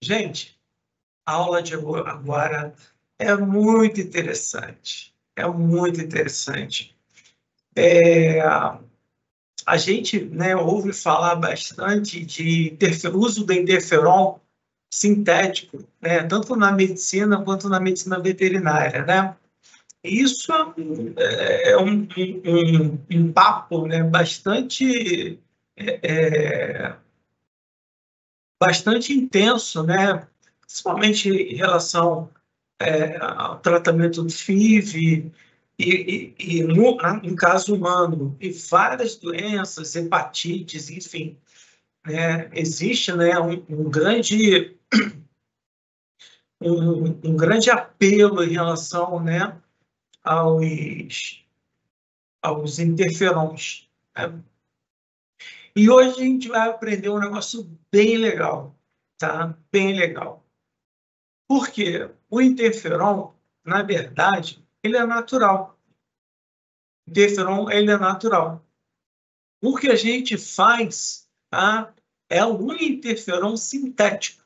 Gente, a aula de agora é muito interessante. É muito interessante. A gente, né, ouve falar bastante de uso do interferon sintético, né, tanto na medicina quanto na medicina veterinária, né? Isso é um papo, né, bastante intenso, né? Principalmente em relação ao tratamento do FIV no caso humano, e várias doenças, hepatites, enfim, né? Existe, né, um grande apelo em relação, né, aos interferons, né? E hoje a gente vai aprender um negócio bem legal, tá? Bem legal. Por quê? O interferon, na verdade, ele é natural. O interferon, ele é natural. O que a gente faz, tá, é um interferon sintético.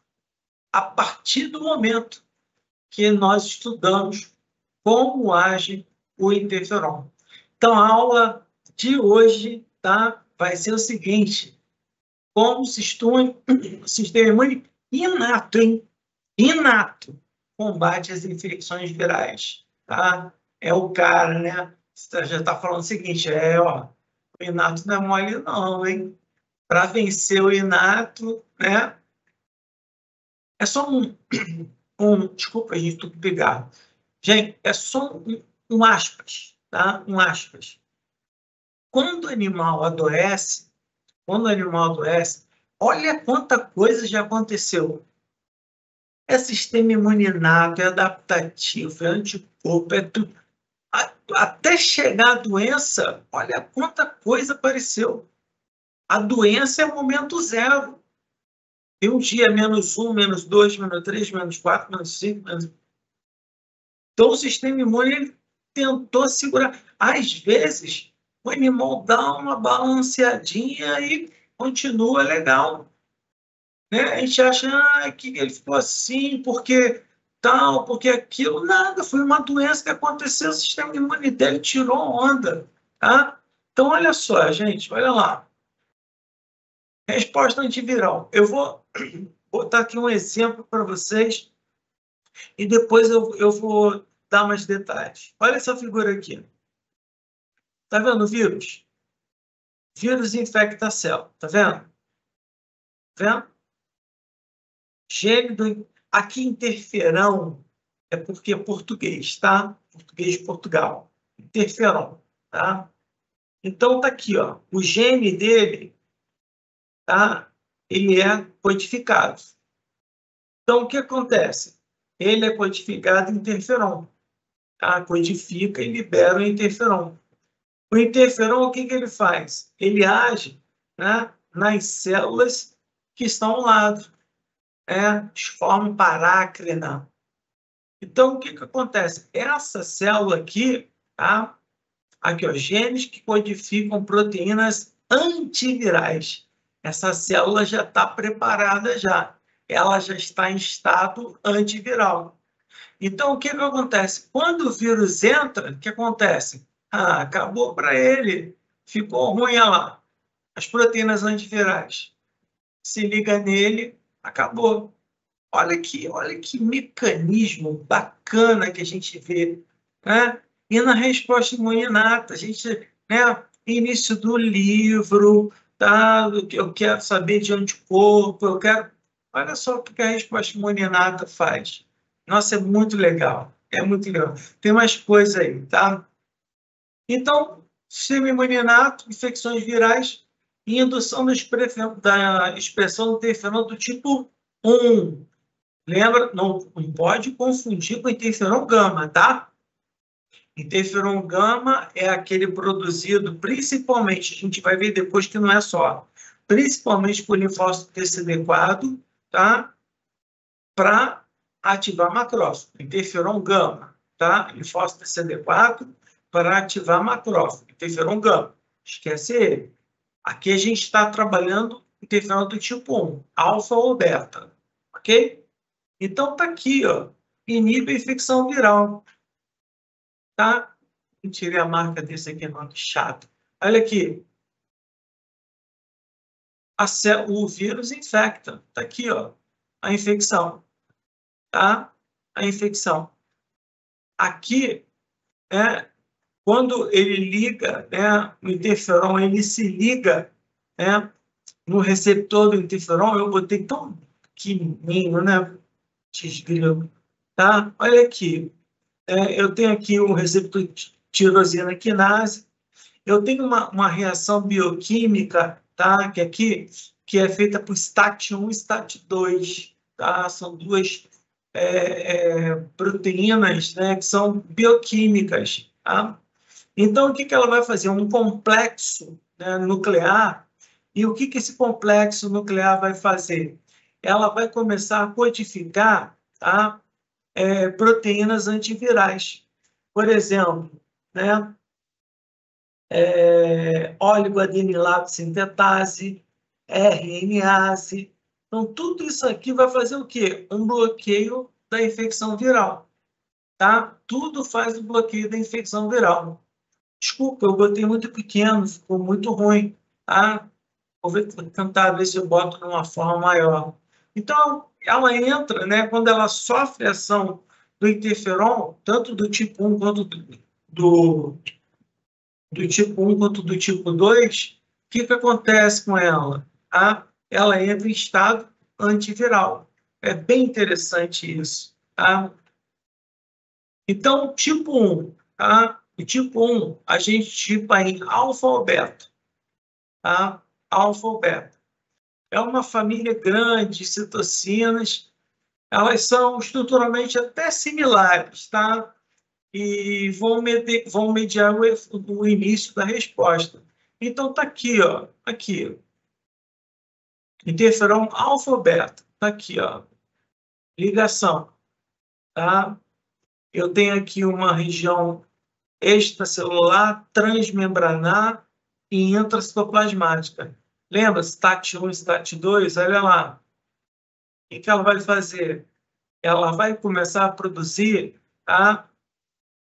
A partir do momento que nós estudamos como age o interferon. Então, a aula de hoje, tá, vai ser o seguinte: como o sistema imune inato, hein? Inato, combate às infecções virais, tá? É o cara, né? Você já está falando o seguinte, ó, o inato não é mole não, hein? Para vencer o inato, né? É só desculpa, a gente tem que pegar. Gente, é só um aspas, tá? Um aspas. Quando o animal adoece, olha quanta coisa já aconteceu. É sistema imuninato, é adaptativo, é anticorpo, é tudo. Até chegar a doença, olha quanta coisa apareceu. A doença é o momento zero. Tem um dia -1, -2, -3, -4, -5, Então, o sistema imune ele tentou segurar. Às vezes, o animal dá uma balanceadinha e continua legal. Né? A gente acha que ele ficou assim porque tal, porque aquilo. Nada, foi uma doença que aconteceu, o sistema imune dele tirou onda. Tá? Então, olha só, gente, olha lá. Resposta antiviral. Eu vou botar aqui um exemplo para vocês e depois eu vou dar mais detalhes. Olha essa figura aqui. Tá vendo o vírus? Vírus infecta a célula. Tá vendo? Tá vendo? Gene do... Aqui, interferão é porque é português, tá? Português de Portugal. Interferon, tá? Então, tá aqui, ó. O gene dele, tá? Ele é codificado. Então, o que acontece? Ele é codificado em interferon, tá? Codifica e libera o interferon. O interferon, o que ele faz? Ele age, né, nas células que estão ao lado, forma parácrina. Então, o que acontece? Essa célula aqui, tá? Aqui, ó, genes que codificam proteínas antivirais. Essa célula já está preparada já. Ela já está em estado antiviral. Então, o que acontece? Quando o vírus entra, o que acontece? Acabou para ele. Ficou ruim, olha lá. As proteínas antivirais. Se liga nele, acabou. Olha que mecanismo bacana que a gente vê, né? E na resposta imune inata, a gente, né? Início do livro, tá? Eu quero saber de anticorpo, eu quero. Olha só o que a resposta imune inata faz. Nossa, é muito legal. É muito legal. Tem mais coisa aí, tá? Então, sistema imune inato, infecções virais e indução da expressão do interferon do tipo 1. Lembra, não pode confundir com interferon gama, tá? Interferon gama é aquele produzido principalmente, a gente vai ver depois que não é só, principalmente por linfócito TCD4, tá? Para ativar macrófago. Interferon gama, tá? Linfócito TCD4 para ativar macrófago. Interferon gama, esquece ele. Aqui a gente está trabalhando interferon do tipo 1, alfa ou beta, ok? Então, está aqui, ó, inibe a infecção viral. Tá? Eu tirei a marca desse aqui, não, que chato. Olha aqui. O vírus infecta. Está aqui, ó, a infecção. Tá? A infecção. Aqui, quando ele liga, o interferon, ele se liga, no receptor do interferon. Eu botei tão pequenininho, né? Desgrilo. Tá? Olha aqui. Eu tenho aqui o receptor tirosina quinase. Eu tenho uma reação bioquímica, tá? Que é feita por STAT1 e STAT2, tá? São duas proteínas, né, que são bioquímicas, tá? Então, o que ela vai fazer? Um complexo, né, nuclear. E o que esse complexo nuclear vai fazer? Ela vai começar a codificar, tá, proteínas antivirais. Por exemplo, né, oligoadenilato sintetase, RNase. Então, tudo isso aqui vai fazer o quê? Um bloqueio da infecção viral. Tá? Tudo faz o bloqueio da infecção viral. Desculpa, eu botei muito pequeno, ficou muito ruim. Tá? Vou tentar ver se eu boto numa forma maior. Então, ela entra, né, quando ela sofre ação do interferon, tanto do tipo 1 quanto do tipo 1 quanto do tipo 2, o que acontece com ela? Ela entra em estado antiviral. É bem interessante isso. Tá? Então, tipo 1, tá? O tipo 1, a gente tipa em alfa ou beta. Tá? Alfa ou beta. É uma família grande de citocinas. Elas são estruturalmente até similares, tá? E vão mediar o início da resposta. Então, está aqui, ó, aqui. Interferon alfa ou beta. Está aqui, ó. Ligação. Tá? Eu tenho aqui uma região extracelular, transmembranar e intracitoplasmática. Lembra? STAT1 e STAT2, olha lá. O que ela vai fazer? Ela vai começar a produzir, tá,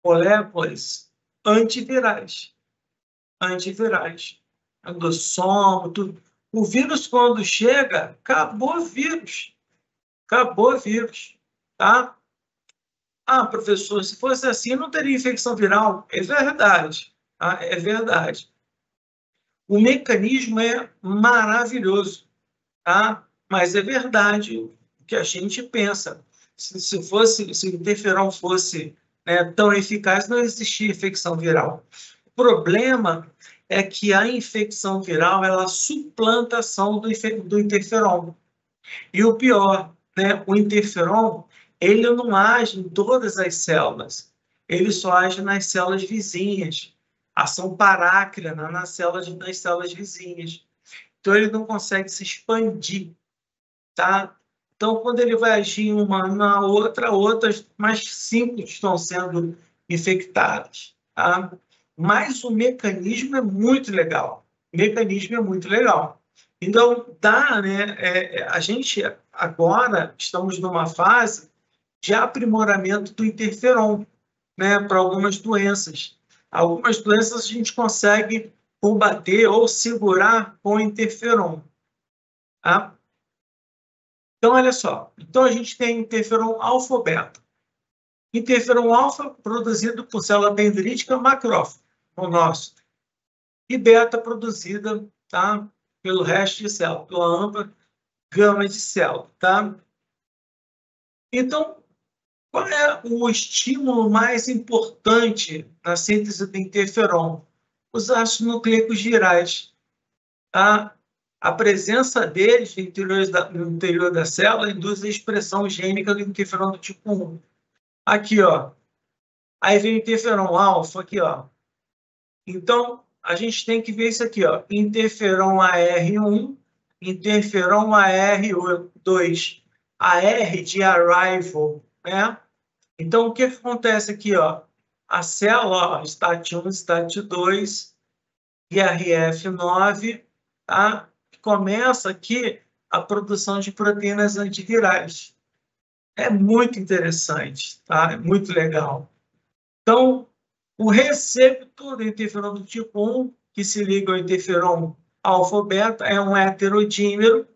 moléculas antivirais. Antivirais. Endossomo, tudo. O vírus, quando chega, acabou o vírus. Acabou o vírus. Tá? Professor, se fosse assim, não teria infecção viral. É verdade. Tá? É verdade. O mecanismo é maravilhoso. Tá? Mas é verdade o que a gente pensa. Se o interferon fosse, né, tão eficaz, não existia infecção viral. O problema é que a infecção viral ela suplanta a ação do interferon. E o pior, né, o interferon ele não age em todas as células, ele só age nas células vizinhas, ação parácrina nas células vizinhas. Então ele não consegue se expandir, tá? Então, quando ele vai agir uma na outra, outras mais simples estão sendo infectadas, tá? Mas o mecanismo é muito legal. O mecanismo é muito legal. Então, né? A gente agora estamos numa fase de aprimoramento do interferon, né? Para algumas doenças. Algumas doenças a gente consegue combater ou segurar com interferon, tá? Então, olha só. Então, a gente tem interferon alfa ou beta. Interferon alfa produzido por célula dendrítica macrófaga, monócito. E beta produzida, tá, pelo resto de célula, pela ampla gama de célula. Tá? Então, qual é o estímulo mais importante na síntese do interferon? Os ácidos nucleicos girais. Tá? A presença deles no interior da célula induz a expressão gênica do interferon do tipo 1. Aqui, ó. Aí vem o interferon alfa, aqui, ó. Então, a gente tem que ver isso aqui, ó. Interferon AR1, interferon AR2, AR de arrival, né? Então, o que acontece aqui, ó? A célula, ó, STAT1, STAT2, IRF9, tá? Começa aqui a produção de proteínas antivirais. É muito interessante, tá? É muito legal. Então, o receptor do interferon do tipo 1, que se liga ao interferon alfa-beta, é um heterodímero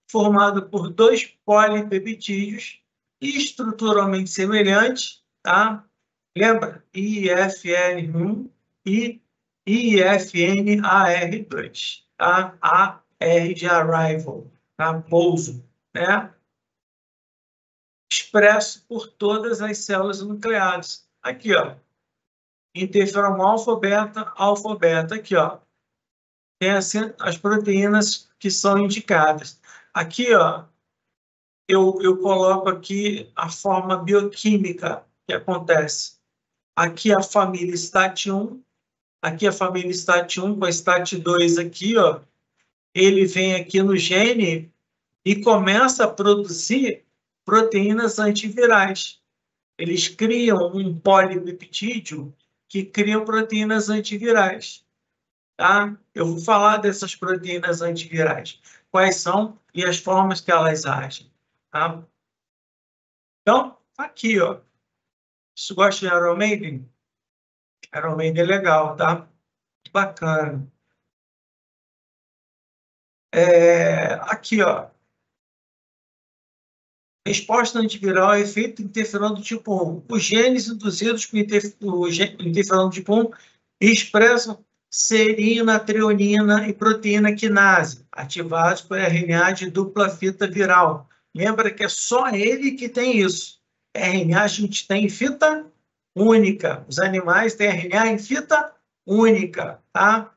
formado por dois polipeptídeos estruturalmente semelhantes, tá? Lembra? IFN1 e IFNAR2, tá? AR de arrival, tá? Pouso, né? Expresso por todas as células nucleares. Aqui, ó. Interferon alfa-beta, aqui, ó. Tem as proteínas que são indicadas. Aqui, ó, eu coloco aqui a forma bioquímica que acontece. Aqui a família STAT1, aqui a família STAT1 com a STAT2 aqui, ó. Ele vem aqui no gene e começa a produzir proteínas antivirais. Eles criam um polipeptídeo que criam proteínas antivirais. Tá? Eu vou falar dessas proteínas antivirais, quais são e as formas que elas agem. Tá? Então, aqui, ó. Você gosta de Iron Maiden? Iron Maiden é legal, tá? Bacana. Aqui, ó. Resposta antiviral é efeito interferon do tipo 1. Os genes induzidos por interferon do tipo 1 expressam serina, treonina e proteína quinase, ativados por RNA de dupla fita viral. Lembra que é só ele que tem isso. RNA a gente tem em fita única. Os animais têm RNA em fita única, tá?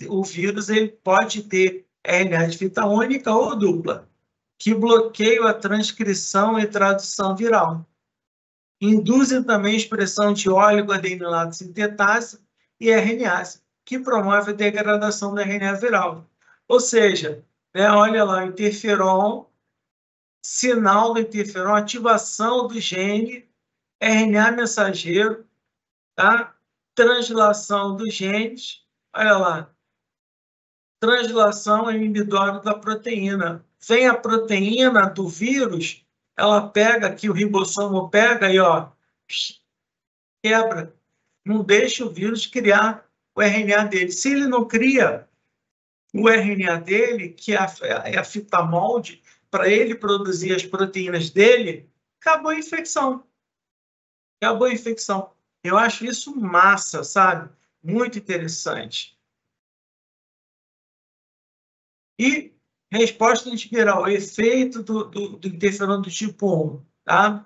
O vírus ele pode ter RNA de fita única ou dupla, que bloqueiam a transcrição e tradução viral. Induzem também a expressão de oligodenilado sintetase e RNase, que promove a degradação da RNA viral. Ou seja, né, olha lá, interferon, sinal do interferon, ativação do gene, RNA mensageiro, tá? Translação dos genes, olha lá, translação inibitória da proteína. Vem a proteína do vírus, ela pega aqui, o ribossomo pega e, ó, quebra. Não deixa o vírus criar o RNA dele. Se ele não cria o RNA dele, que é a fita molde, para ele produzir as proteínas dele, acabou a infecção. Acabou a infecção. Eu acho isso massa, sabe? Muito interessante. E resposta antiviral, efeito do interferon do tipo 1, tá?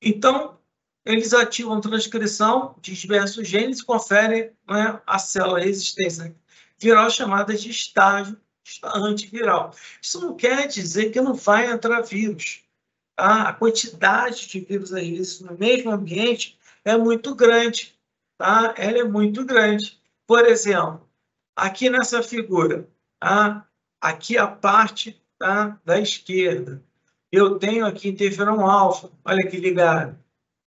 Então, eles ativam a transcrição de diversos genes e conferem, né, a célula resistência viral chamada de estágio antiviral. Isso não quer dizer que não vai entrar vírus. Tá? A quantidade de vírus, às vezes, no mesmo ambiente é muito grande. Tá? Ela é muito grande. Por exemplo, aqui nessa figura, tá? Aqui a parte, tá, da esquerda, eu tenho aqui interferon alfa, olha que ligado.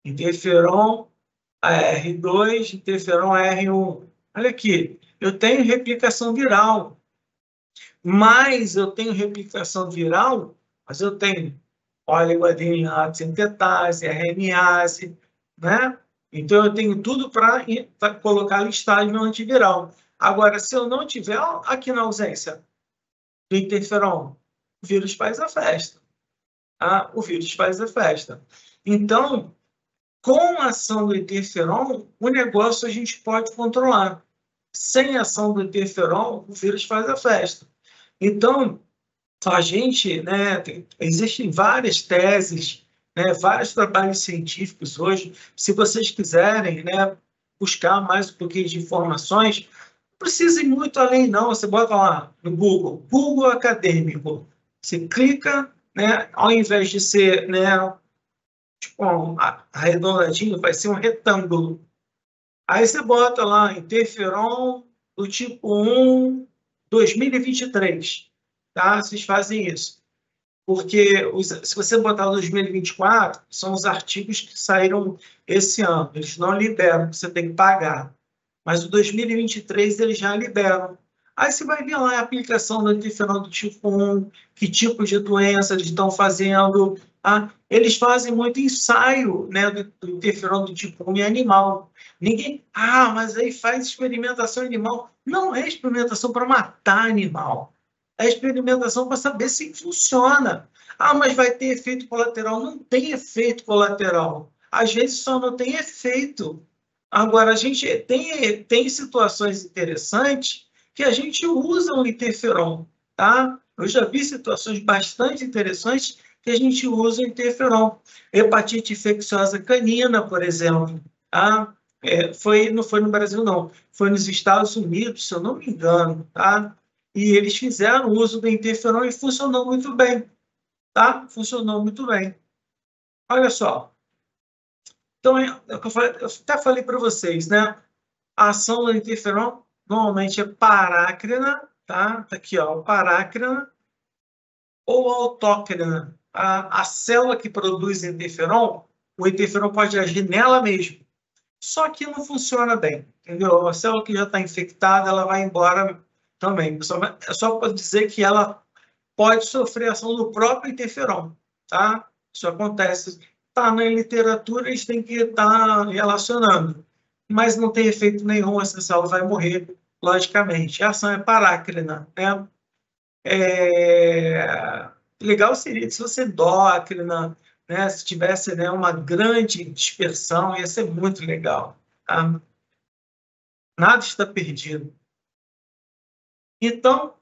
Interferon R2, interferon R1. Olha aqui, eu tenho replicação viral. Mas eu tenho replicação viral, mas eu tenho oligodenilado sintetase, RNase, né? Então, eu tenho tudo para colocar listagem no antiviral. Agora, se eu não tiver, aqui na ausência do interferon, o vírus faz a festa. Tá? O vírus faz a festa. Então, com a ação do interferon, o negócio a gente pode controlar. Sem a ação do interferon, o vírus faz a festa. Então, a gente, né, existem várias teses, né, vários trabalhos científicos hoje. Se vocês quiserem, né, buscar mais um pouquinho de informações, não precisa ir muito além, não. Você bota lá no Google, Google Acadêmico. Você clica, né, ao invés de ser, né, tipo, arredondadinho, vai ser um retângulo. Aí você bota lá, interferon do tipo 1, 2023. Tá? Vocês fazem isso. Porque se você botar 2024, são os artigos que saíram esse ano. Eles não liberam, você tem que pagar. Mas o 2023 eles já liberam. Aí você vai ver lá a aplicação do interferon do tipo 1, que tipos de doença eles estão fazendo. Tá? Eles fazem muito ensaio, né, do interferon do tipo 1 em animal. Ninguém, mas aí faz experimentação animal. Não é experimentação para matar animal. É experimentação para saber se funciona. Mas vai ter efeito colateral. Não tem efeito colateral. Às vezes só não tem efeito. Agora, a gente tem situações interessantes que a gente usa o interferon, tá? Eu já vi situações bastante interessantes que a gente usa o interferon. Hepatite infecciosa canina, por exemplo, tá? Não foi no Brasil, não. Foi nos Estados Unidos, se eu não me engano, tá? E eles fizeram uso do interferon e funcionou muito bem, tá? Funcionou muito bem. Olha só. Então, eu até falei para vocês, né? A ação do interferon normalmente é parácrina, tá? Tá aqui, ó, parácrina ou autócrina. A célula que produz interferon, o interferon pode agir nela mesmo. Só que não funciona bem, entendeu? A célula que já está infectada, ela vai embora também. É só para dizer que ela pode sofrer ação do próprio interferon, tá? Isso acontece. Tá na literatura, eles têm que estar relacionando. Mas não tem efeito nenhum, essa célula vai morrer, logicamente. A ação é parácrina, né? Legal seria se fosse endócrina, né? Se tivesse, né, uma grande dispersão, ia ser muito legal, tá? Nada está perdido. Então,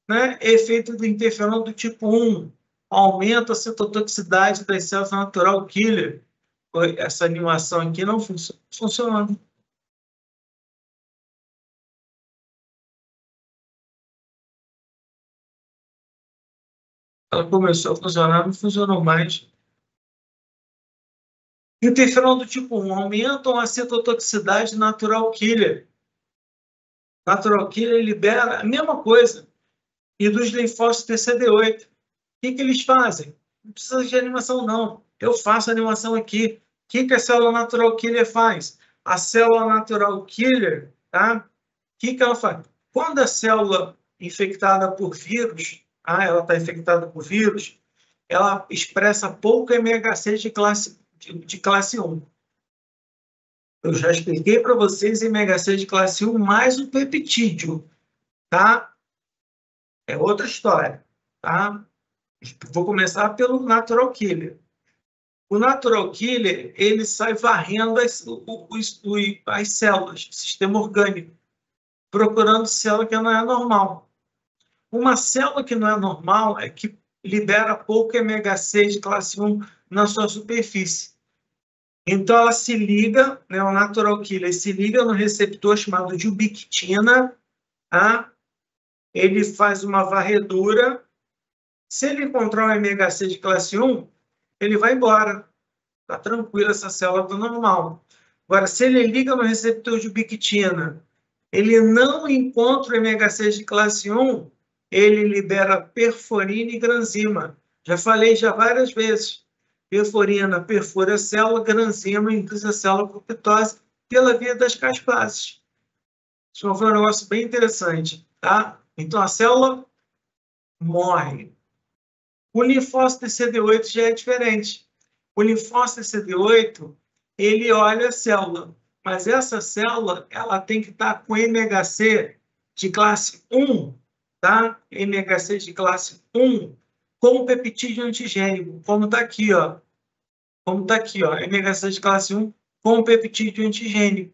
né, efeito do interferon do tipo 1, aumenta a citotoxicidade das células natural killer. Essa animação aqui não funciona. Ela começou a funcionar, não funcionou mais. Interferon do tipo 1, aumentam a citotoxicidade natural killer. Natural killer libera a mesma coisa. E dos linfócitos TCD8. O que eles fazem? Não precisa de animação, não. Eu faço animação aqui. O que a célula natural killer faz? A célula natural killer, tá? O que ela faz? Quando a célula infectada por vírus, ela está infectada por vírus, ela expressa pouco MHC de classe 1. Eu já expliquei para vocês MHC de classe 1 mais o peptídeo, tá? É outra história, tá? Vou começar pelo natural killer. O natural killer, ele sai varrendo as células, o sistema orgânico, procurando célula que não é normal. Uma célula que não é normal é que libera pouco MHC de classe 1 na sua superfície. Então, ela se liga, né, o natural killer se liga no receptor chamado de ubiquitina, tá? Ele faz uma varredura. Se ele encontrar um MHC de classe 1, ele vai embora. Está tranquilo, essa célula está normal. Agora, se ele liga no receptor de ubiquitina, ele não encontra o MHC de classe 1, ele libera perforina e granzima. Já falei várias vezes. Perforina perfura a célula, granzima induz a célula para apoptose pela via das caspases. Isso foi um negócio bem interessante, tá? Então, a célula morre. O linfócito CD8 já é diferente. O linfócito CD8, ele olha a célula, mas essa célula, ela tem que estar com MHC de classe 1, tá? MHC de classe 1, com peptídeo antigênico, como está aqui, ó. Como está aqui, ó, MHC de classe 1 com peptídeo antigênico,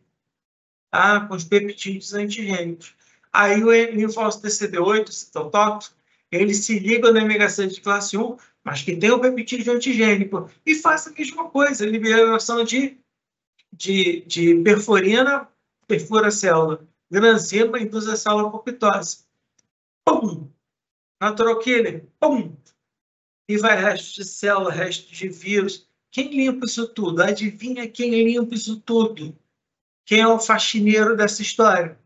tá? Com os peptídeos antigênicos. Aí o linfócito CD8, citotóxico, ele se liga no MHC de classe 1, mas que tem o peptídeo antigênico, e faz a mesma coisa, liberação de perforina, perfura a célula, granzima induz a célula para apoptose. Pum! Natural killer, pum! E vai resto de célula, resto de vírus. Quem limpa isso tudo? Adivinha quem limpa isso tudo? Quem é o faxineiro dessa história?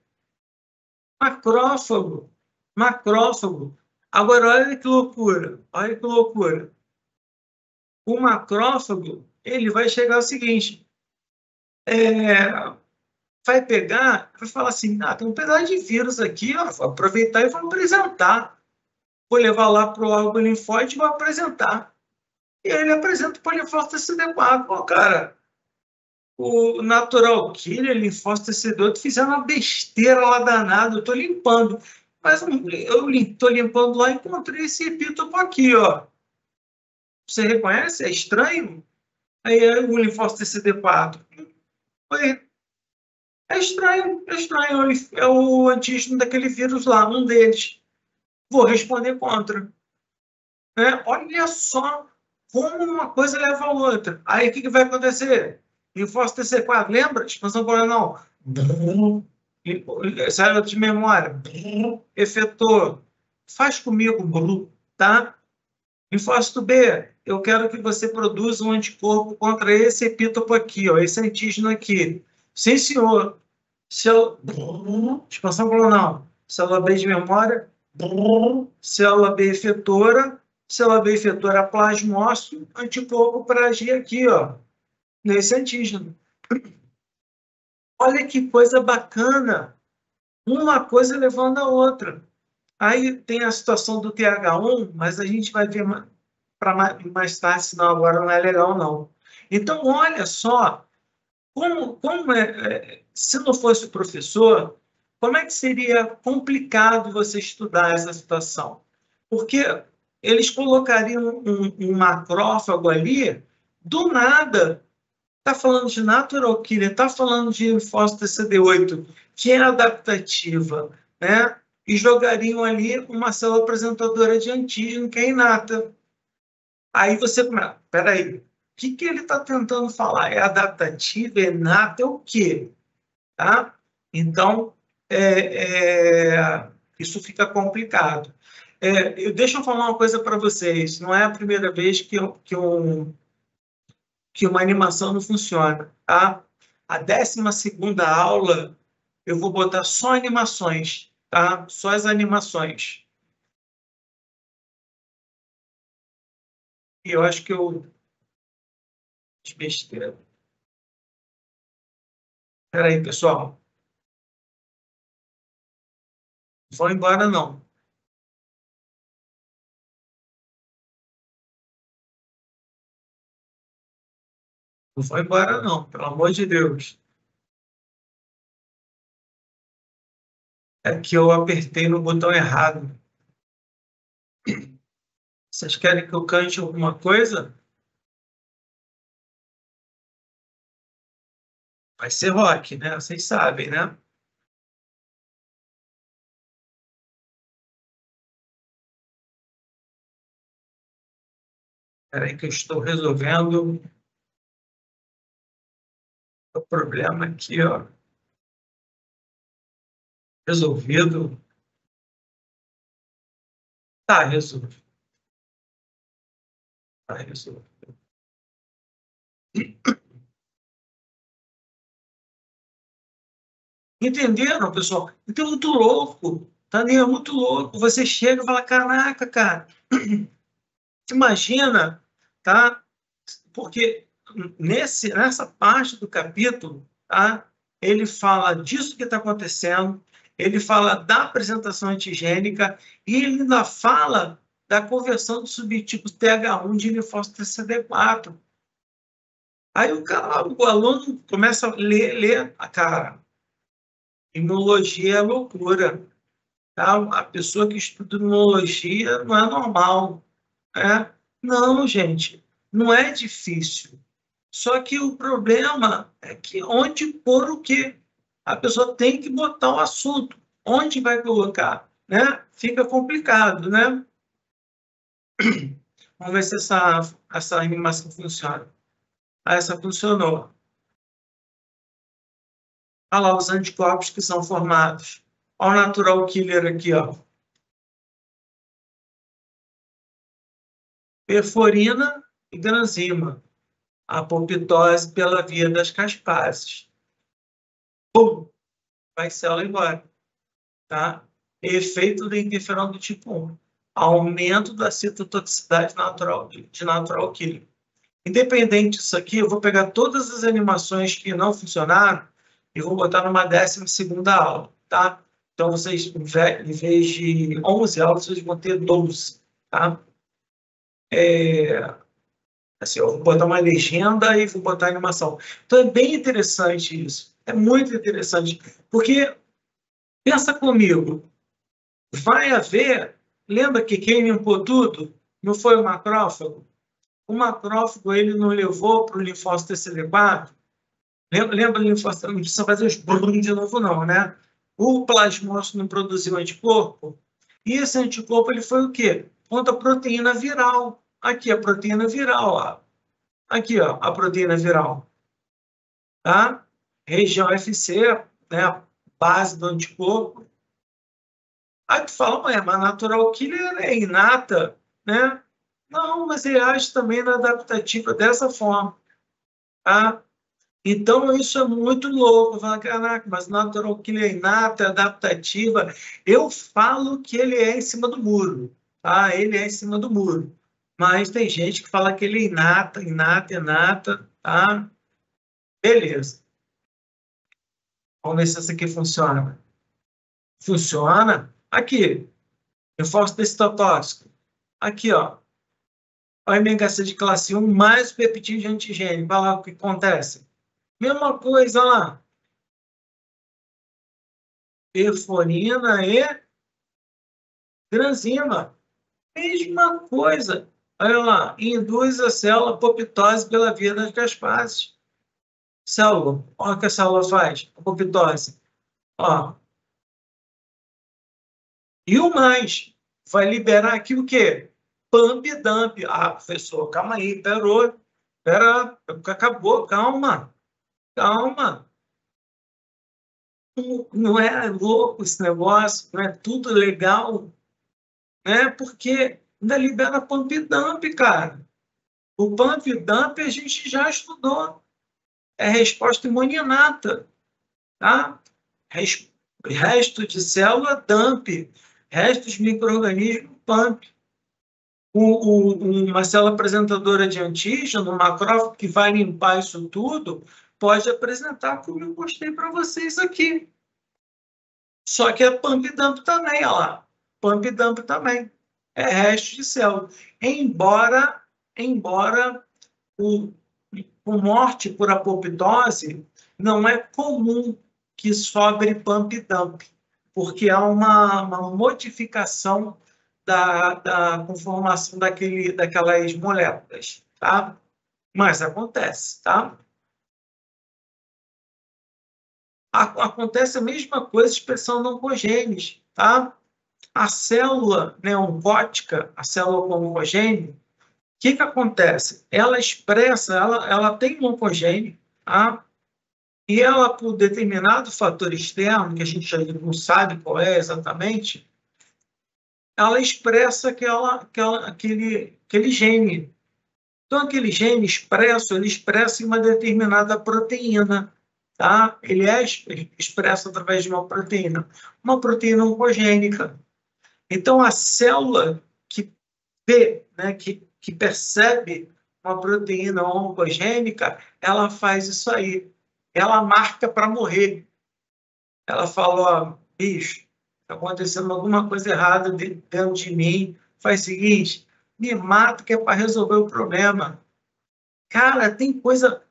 Macrófago. Macrófago. Agora, olha que loucura. Olha que loucura. O macrófago, ele vai chegar ao seguinte. vai pegar, vai falar assim, tem um pedaço de vírus aqui, ó, vou aproveitar e vou apresentar. Vou levar lá para o órgão linfóide e vou apresentar. E aí ele apresenta o polilinfócito CD4. Pô, cara, o natural killer, linfócito CD8, fizeram uma besteira lá danada, eu estou limpando. Mas eu estou limpando lá e encontrei esse epítopo aqui, ó. Você reconhece? É estranho? Aí é o linfócito CD4. É estranho, é estranho. É o antígeno daquele vírus lá, um deles. Vou responder contra. Olha só como uma coisa leva a outra. Aí o que vai acontecer? Linfócito TC4, lembra? Expansão coronal. Célula de memória. Efetor. Faz comigo, tá? Linfócito B, eu quero que você produza um anticorpo contra esse epítopo aqui, ó, esse antígeno aqui. Sim, senhor. Expansão clonal. Célula B de memória. Célula B efetora. Célula B efetora plasmócito. Anticorpo para agir aqui, ó, nesse antígeno. Olha que coisa bacana. Uma coisa levando a outra. Aí tem a situação do TH1, mas a gente vai ver para mais tarde, senão agora não é legal, não. Então, olha só, se não fosse o professor, como é que seria complicado você estudar essa situação? Porque eles colocariam um macrófago ali, do nada, está falando de natural killer, está falando de linfócito CD8, que é adaptativa, né? E jogariam ali uma célula apresentadora de antígeno, que é inata. Aí você, peraí, o que ele está tentando falar? É adaptativa, é inata, é o quê? Tá? Então, isso fica complicado. Deixa eu falar uma coisa para vocês, não é a primeira vez que uma animação não funciona. Tá? A 12ª aula, eu vou botar só animações, tá? Só as animações. E eu acho que eu... De besteira. Espera aí, pessoal. Não vão embora, não. Não vão embora, não. Pelo amor de Deus. É que eu apertei no botão errado. Vocês querem que eu cante alguma coisa? Vai ser rock, né? Vocês sabem, né? Espera aí que eu estou resolvendo o problema aqui, ó. Resolvido. Tá resolvido. Tá resolvido. Entenderam, pessoal? Então, é muito louco. Tá nem muito louco. Você chega e fala, caraca, cara, imagina, tá? Porque nessa parte do capítulo, tá? Ele fala disso que está acontecendo, ele fala da apresentação antigênica e ele ainda fala da conversão do subtipo TH1 de linfócito CD4. Aí o aluno começa a ler a cara. Imunologia é loucura. Tá? A pessoa que estuda imunologia não é normal. Né? Não, gente, não é difícil. Só que o problema é que onde pôr o quê? A pessoa tem que botar o assunto. Onde vai colocar? Né? Fica complicado, né? Vamos ver se essa animação funciona. Essa funcionou. Olha lá os anticorpos que são formados. Olha o natural killer aqui, ó. Perforina e granzima. Apoptose pela via das caspases. Pum! Vai célula embora. Tá? Efeito do interferão do tipo 1. Aumento da citotoxicidade natural, de natural killer. Independente disso aqui, eu vou pegar todas as animações que não funcionaram e vou botar numa 12ª aula, tá? Então, vocês, em vez de 11 aulas, vocês vão ter 12, tá? Assim, eu vou botar uma legenda e vou botar animação. Então, é bem interessante isso. É muito interessante. Porque, pensa comigo, vai haver... Lembra que quem limpou tudo não foi o macrófago? O macrófago, ele não levou para o linfócito TCD4? Lembra do linfócito? Não precisa fazer os brum de novo, não, né? O plasmócito não produziu anticorpo. E esse anticorpo, ele foi o quê? Contra a proteína viral. Aqui, a proteína viral, ó. Aqui, ó, a proteína viral. Tá? Região FC, né? Base do anticorpo. Aí tu fala, mas a natural killer é inata, né? Não, mas ele age também na adaptativa dessa forma, tá? Então, isso é muito louco. Fala, caraca, mas natural killer é inata, adaptativa. Eu falo que ele é em cima do muro, tá? Ele é em cima do muro. Mas tem gente que fala que ele é inata, tá? Beleza. Vamos ver se essa aqui funciona. Funciona? Aqui, reforço desse tóxico. Aqui, ó. O MHC de classe 1 mais o peptídeo antigênio. Vai lá o que acontece. Mesma coisa lá. Perforina e granzima. Mesma coisa. Olha lá. Induz a célula apoptose pela via das gaspases. Célula. Olha o que a célula faz. Apoptose. Ó. E o mais. Vai liberar aqui o quê? Pump e dump. Ah, professor, calma aí. Pera, acabou. Calma. Calma. Não é louco esse negócio, não é tudo legal, né? Porque ainda libera pump e dump, cara. O pump e dump a gente já estudou. É resposta imune inata, tá? Resto de célula, dump. Restos de micro-organismo, pump. Uma célula apresentadora de antígeno, um macrófago que vai limpar isso tudo, pode apresentar como eu mostrei para vocês aqui. Só que é pump e dump também, olha lá. Pump e dump também. É resto de célula. Embora o morte por apoptose não é comum que sobre pump e dump, porque há uma modificação da conformação daquelas moléculas, tá? Mas acontece, tá? Acontece a mesma coisa expressão não cogenes, tá? A célula, né, oncótica, a célula oncogênio, o que acontece? Ela expressa, ela tem um oncogênio, tá? E ela, por determinado fator externo, que a gente não sabe qual é exatamente, ela expressa aquele gene. Então, aquele gene expresso, ele expressa em uma determinada proteína, tá? Ele é expresso através de uma proteína oncogênica. Então, a célula que vê, né, que percebe uma proteína oncogênica, ela faz isso aí. Ela marca para morrer. Ela fala, ó, bicho, está acontecendo alguma coisa errada dentro de mim. Faz o seguinte, me mata que é para resolver o problema. Cara, tem coisa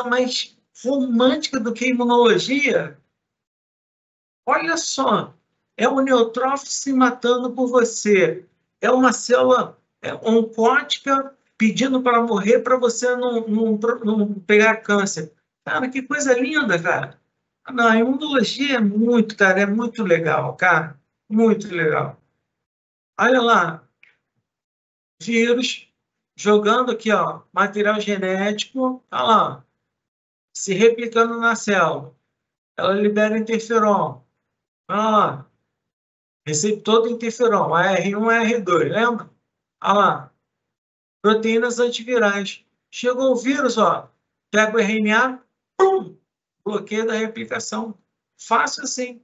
mais romântica do que imunologia. Olha só, é o neutrófilo se matando por você. É uma célula oncótica pedindo para morrer para você não pegar câncer. Cara, que coisa linda, cara. Não, a imunologia é muito, cara, é muito legal, cara. Muito legal. Olha lá, vírus jogando aqui, ó, material genético, olha lá, se replicando na célula. Ela libera interferon. Olha lá, receptor do interferon, AR1 e AR2, lembra? Olha lá, proteínas antivirais. Chegou o vírus, ó, pega o RNA, pum, bloqueio da replicação. Fácil assim.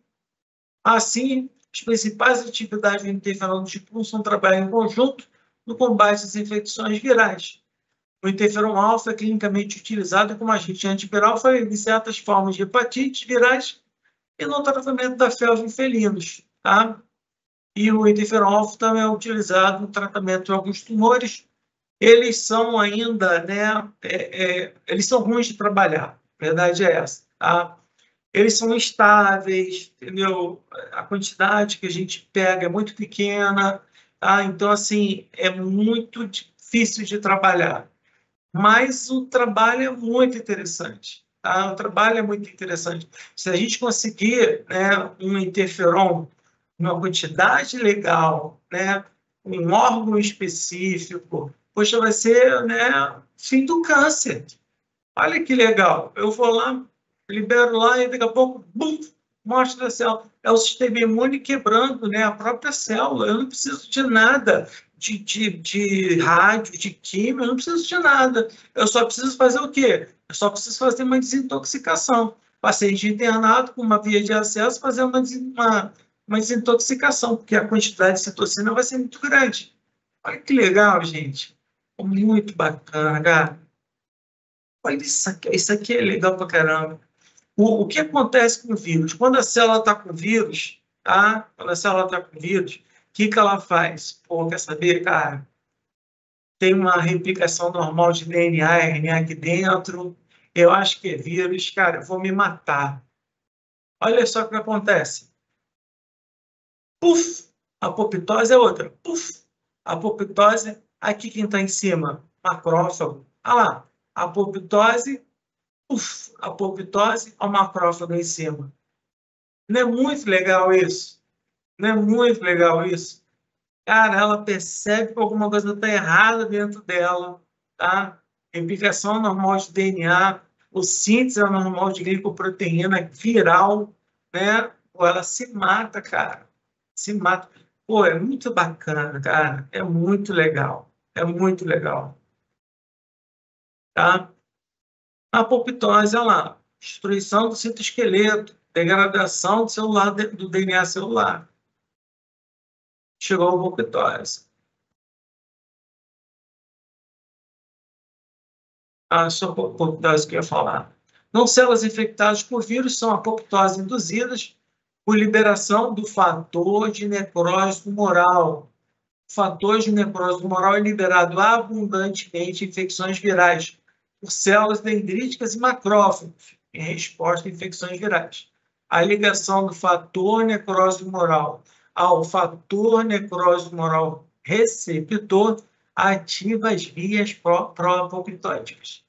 Assim, as principais atividades do interferon do tipo 1 são trabalhar em conjunto no combate às infecções virais. O interferon alfa é clinicamente utilizado como agente antiviral em certas formas de hepatites virais e no tratamento da febre em felinos, tá? E o interferon alfa também é utilizado no tratamento de alguns tumores. Eles são ainda, né, eles são ruins de trabalhar, a verdade é essa, tá? Eles são estáveis, entendeu? A quantidade que a gente pega é muito pequena, tá? Então, assim, é muito difícil de trabalhar. Mas o trabalho é muito interessante, tá? O trabalho é muito interessante. Se a gente conseguir, né, um interferon, uma quantidade legal, né, um órgão específico, poxa, vai ser, né, fim do câncer. Olha que legal. Eu vou lá, libero lá e daqui a pouco, bum, morte da célula. É o sistema imune quebrando, né, a própria célula. Eu não preciso de nada de rádio, de química, eu não preciso de nada. Eu só preciso fazer o quê? Eu só preciso fazer uma desintoxicação. Paciente internado com uma via de acesso, fazer uma desintoxicação, porque a quantidade de citocina vai ser muito grande. Olha que legal, gente. Muito bacana, cara. Olha isso aqui é legal pra caramba. O que acontece com o vírus? Quando a célula está com vírus, tá? Quando a célula está com vírus, o que ela faz? Pô, quer saber, cara? Tem uma replicação normal de DNA, RNA aqui dentro. Eu acho que é vírus, cara, eu vou me matar. Olha só o que acontece. Puf! A apoptose é outra. Puf! A apoptose, aqui quem está em cima? Macrófago. Olha lá, a apoptose, a apoptose, o macrófago em cima. Não é muito legal isso? Não é muito legal isso? Cara, ela percebe que alguma coisa está errada dentro dela, tá? Replicação normal de DNA, o síntese normal de glicoproteína viral, né? Pô, ela se mata, cara. Se mata. Pô, é muito bacana, cara. É muito legal. É muito legal, tá? A apoptose, olha lá. Destruição do citoesqueleto, degradação do celular, do DNA celular. Chegou a apoptose. Só apoptose que eu ia falar. Não células infectadas por vírus são apoptose induzidas por liberação do fator de necrose tumoral. O fator de necrose tumoral é liberado abundantemente em infecções virais por células dendríticas e macrófagos em resposta a infecções virais. A ligação do fator necrose tumoral ao fator necrose tumoral receptor ativa as vias pró-apoptóticas.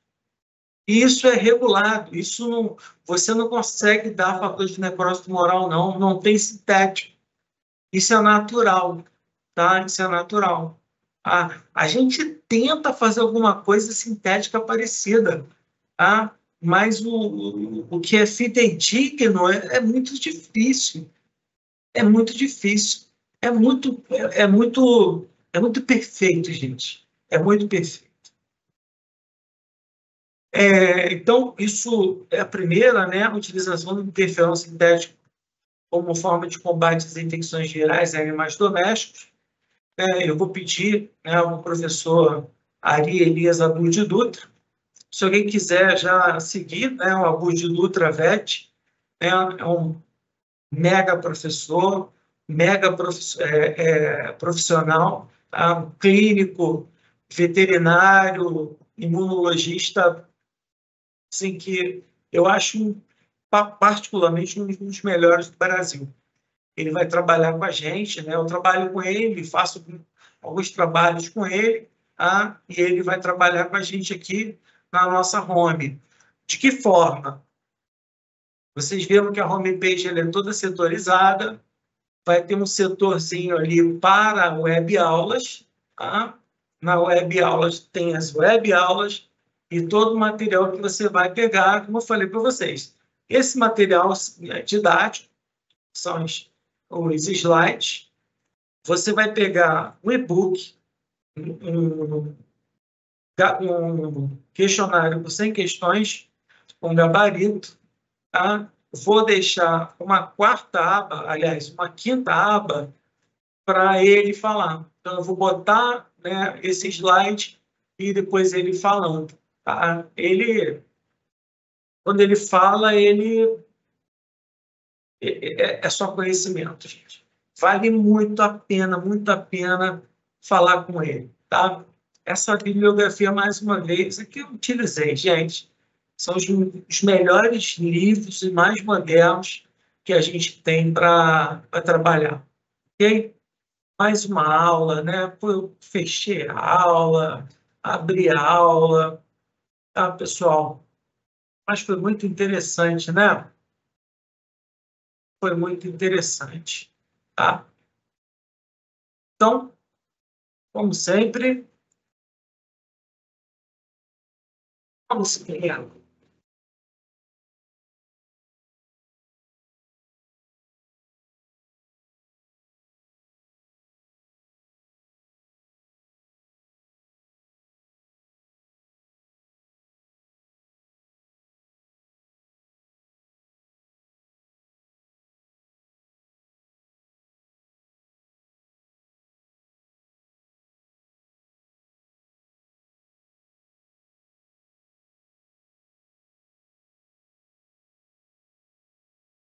Isso é regulado, isso não, você não consegue dar fator de necrose tumoral, não tem sintético. Isso é natural, tá? Isso é natural. A gente tenta fazer alguma coisa sintética parecida, tá? Mas o que é fidedigno é muito difícil. É muito difícil. É muito perfeito, gente. É muito perfeito. Então, isso é a primeira, né? A utilização do interferão sintético como forma de combate às infecções virais em animais domésticos. Eu vou pedir, né, ao professor Ari Elias Abud de Dutra, se alguém quiser já seguir, né, o Abud de Dutra VET, né, é um mega professor, profissional, tá? Clínico, veterinário, imunologista, assim, que eu acho particularmente um dos melhores do Brasil. Ele vai trabalhar com a gente, né? Eu trabalho com ele, faço alguns trabalhos com ele, tá? E ele vai trabalhar com a gente aqui na nossa home. De que forma? Vocês viram que a homepage ela é toda setorizada, vai ter um setorzinho ali para web aulas, tá? Na web aulas tem as web aulas e todo o material que você vai pegar, como eu falei para vocês. Esse material didático são os slides. Você vai pegar um e-book, um questionário por 100 questões, com gabarito, tá? Vou deixar uma quarta aba, aliás, uma quinta aba para ele falar. Então, eu vou botar, né, esse slide e depois ele falando. Tá? Quando ele fala, é só conhecimento, gente. Vale muito a pena falar com ele, tá? Essa bibliografia, mais uma vez, aqui eu utilizei, gente. São os melhores livros e mais modernos que a gente tem para trabalhar, ok? Mais uma aula, né? Pô, eu fechei a aula, abri a aula, tá, pessoal? Mas foi muito interessante, né? Foi muito interessante, tá? Então, como sempre, vamos criar.